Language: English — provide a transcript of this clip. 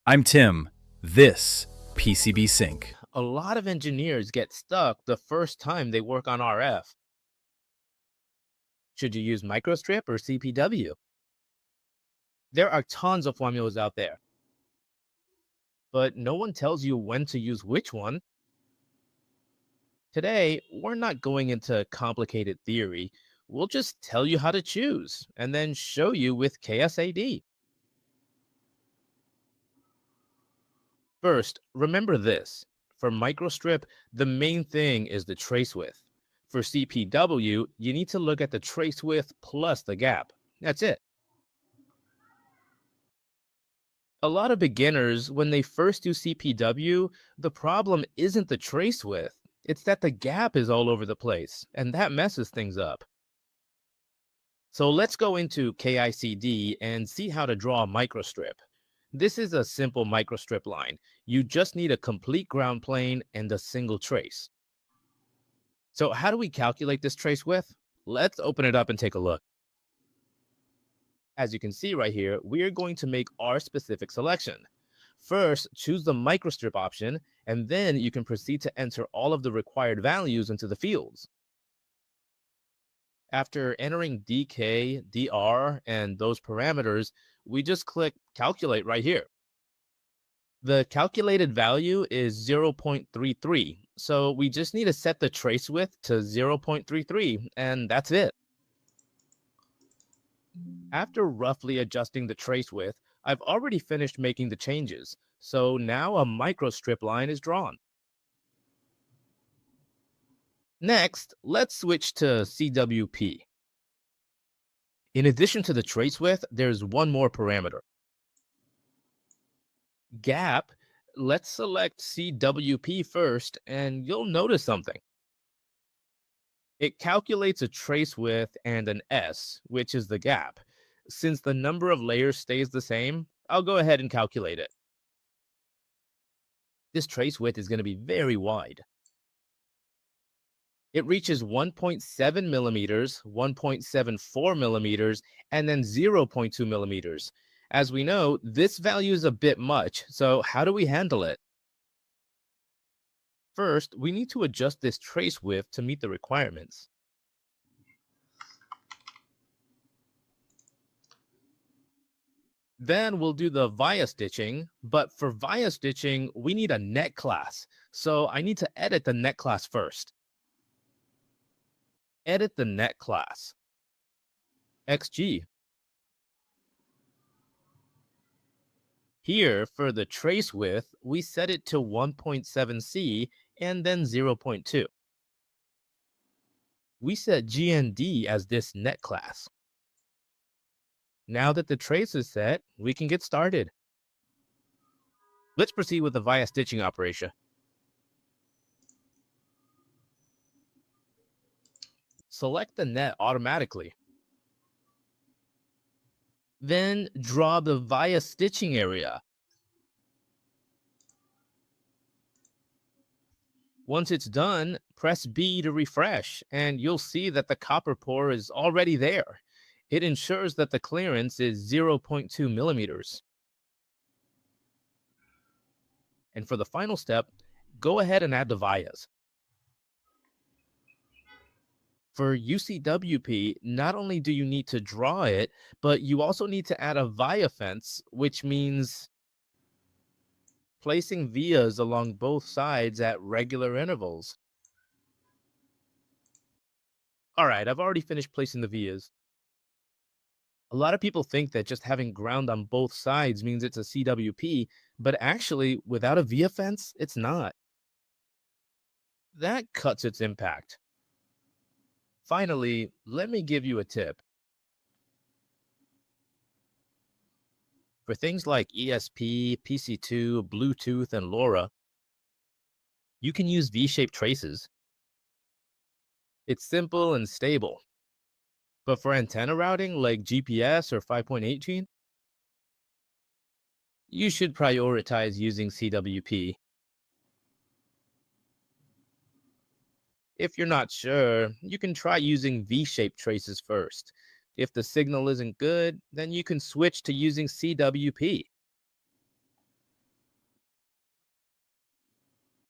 I'm Tim. This PCBSYNC. A lot of engineers get stuck the first time they work on RF. Should you use Microstrip or CPW? There are tons of formulas out there, but no one tells you when to use which one. Today, we're not going into complicated theory. We'll just tell you how to choose and then show you with KSAD. First, remember this. For Microstrip, the main thing is the trace width. For CPW, you need to look at the trace width plus the gap. That's it. A lot of beginners, when they first do CPW, the problem isn't the trace width. It's that the gap is all over the place, and that messes things up. So let's go into KICD and see how to draw a microstrip. This is a simple microstrip line. You just need a complete ground plane and a single trace. So how do we calculate this trace width? Let's open it up and take a look. As you can see right here, we are going to make our specific selection. First, choose the microstrip option, and then you can proceed to enter all of the required values into the fields. After entering DK, DR, and those parameters, we just click Calculate right here. The calculated value is 0.33, so we just need to set the trace width to 0.33, and that's it. After roughly adjusting the trace width, I've already finished making the changes, so now a microstrip line is drawn. Next, let's switch to CWP. In addition to the trace width, there's one more parameter. Gap. Let's select CWP first, and you'll notice something. It calculates a trace width and an S, which is the gap. Since the number of layers stays the same, I'll go ahead and calculate it. This trace width is going to be very wide. It reaches 1.7 millimeters, 1.74 millimeters, and then 0.2 millimeters. As we know, this value is a bit much, so how do we handle it? First, we need to adjust this trace width to meet the requirements. Then we'll do the via stitching, but for via stitching, we need a net class. So I need to edit the net class first. Edit the net class. XG. Here, for the trace width, we set it to 1.7C and then 0.2. We set GND as this net class. Now that the trace is set, we can get started. Let's proceed with the via stitching operation. Select the net automatically. Then draw the via stitching area. Once it's done, press B to refresh, and you'll see that the copper pore is already there. It ensures that the clearance is 0.2 millimeters. And for the final step, go ahead and add the vias. For UCWP, not only do you need to draw it, but you also need to add a via fence, which means placing vias along both sides at regular intervals. All right, I've already finished placing the vias. A lot of people think that just having ground on both sides means it's a CWP, but actually, without a via fence, it's not. That cuts its impact. Finally, let me give you a tip. For things like ESP, PC2, Bluetooth, and LoRa, you can use V-shaped traces. It's simple and stable. But for antenna routing like GPS or 5.18, you should prioritize using CWP. If you're not sure, you can try using V-shaped traces first. If the signal isn't good, then you can switch to using CWP.